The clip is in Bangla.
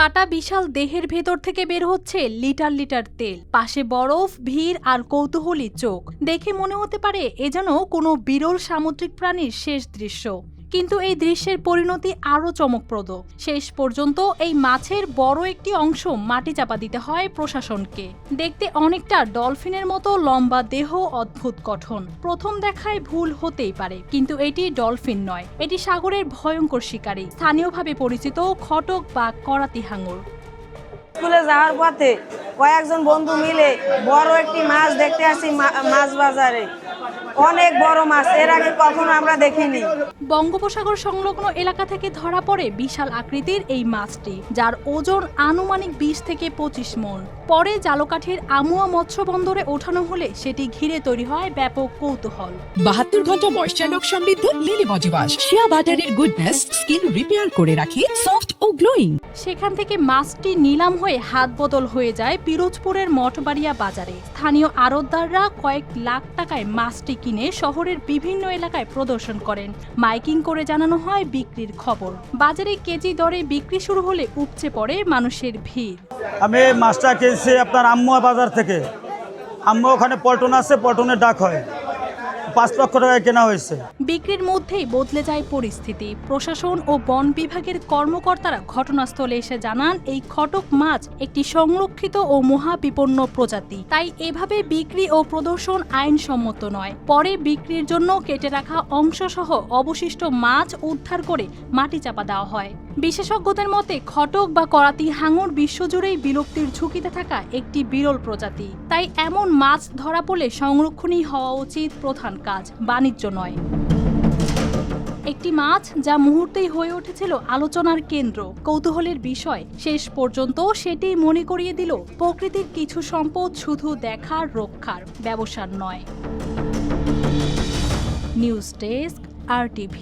কাটা বিশাল দেহের ভেতর থেকে বের হচ্ছে লিটার লিটার তেল, পাশে বরফ, ভিড় আর কৌতূহলী চোখ। দেখে মনে হতে পারে এ যেন কোনো বিরল সামুদ্রিক প্রাণীর শেষ দৃশ্য। কিন্তু এই দৃশ্যের পরিণতি আরও চমকপ্রদ। শেষ পর্যন্ত এই মাছের বড় একটি অংশ মাটি চাপা দিতে হয় প্রশাসনকে। দেখতে অনেকটা ডলফিনের মতো লম্বা দেহ, অদ্ভুত গঠন। প্রথম দেখায় ভুল হতেই পারে, কিন্তু এটি ডলফিন নয়, এটি সাগরের ভয়ঙ্কর শিকারী, স্থানীয়ভাবে পরিচিত খটক বা করাতি হাঙর। স্কুলে যাওয়ার পথে কয়েকজন বন্ধু মিলে বড় একটি মাছ দেখতে আসি মাছ বাজারে। অনেক বড় মাছ, এর আগে কখনো আমরা দেখিনি। বঙ্গোপসাগর সংলগ্ন এলাকা থেকে ধরা পড়ে বিশাল আকৃতির এই মাছটি, যার ওজন আনুমানিক 20 থেকে 25 মণ। পরে জালকাঠির আমুয়া মৎস্য বন্দরে ওঠানো হলে সেটি ঘিরে তৈরি হয় ব্যাপক কৌতূহল। 72 ঘন্টা ময়েশ্চার লক সমৃদ্ধ লিলি বডি ওয়াশ, শিয়া বাটারের গুডনেস স্কিন রিপেয়ার করে রাখে সফট ও গ্লোয়িং। সেখান থেকে মাছটি নিলাম হয়ে হাত বদল হয়ে যায় পিরোজপুরের মঠবাড়িয়া বাজারে। স্থানীয় আড়তদাররা কয়েক লাখ টাকায় মাছটি কিনে শহরের বিভিন্ন এলাকায় প্রদর্শন করেন। মাইকিং করে জানানো হয় বিক্রির খবর। বাজারে কেজি দরে বিক্রি শুরু হলে উপচে পড়ে মানুষের ভিড়। আমি মাছটা কিনছি আপনার আমুয়া বাজার থেকে। আমুয়া ওখানে পল্টন আছে, পল্টনের ডাক হয়, 5 লক্ষ টাকায় কেনা হয়েছে। বিক্রির মধ্যেই বদলে যায় পরিস্থিতি। প্রশাসন ও বন বিভাগের কর্মকর্তারা ঘটনাস্থলে এসে জানান এই খটক মাছ একটি সংরক্ষিত ও মহাবিপন্ন প্রজাতি, তাই এভাবে বিক্রি ও প্রদর্শন আইনসম্মত নয়। পরে বিক্রির জন্য কেটে রাখা অংশসহ অবশিষ্ট মাছ উদ্ধার করে মাটি চাপা দেওয়া হয়। বিশেষজ্ঞদের মতে খটক বা করাতি হাঙর বিশ্বজুড়েই বিলুপ্তির ঝুঁকিতে থাকা একটি বিরল প্রজাতি, তাই এমন মাছ ধরা পড়লে সংরক্ষণই হওয়া উচিত প্রধান কাজ, বাণিজ্য নয়। একটি মাছ যা মুহূর্তেই হয়ে উঠেছিল আলোচনার কেন্দ্র, কৌতূহলের বিষয়, শেষ পর্যন্ত সেটি মনে করিয়ে দিল প্রকৃতির কিছু সম্পদ শুধু দেখার, রক্ষার, ব্যবসার নয়। News desk, RTV।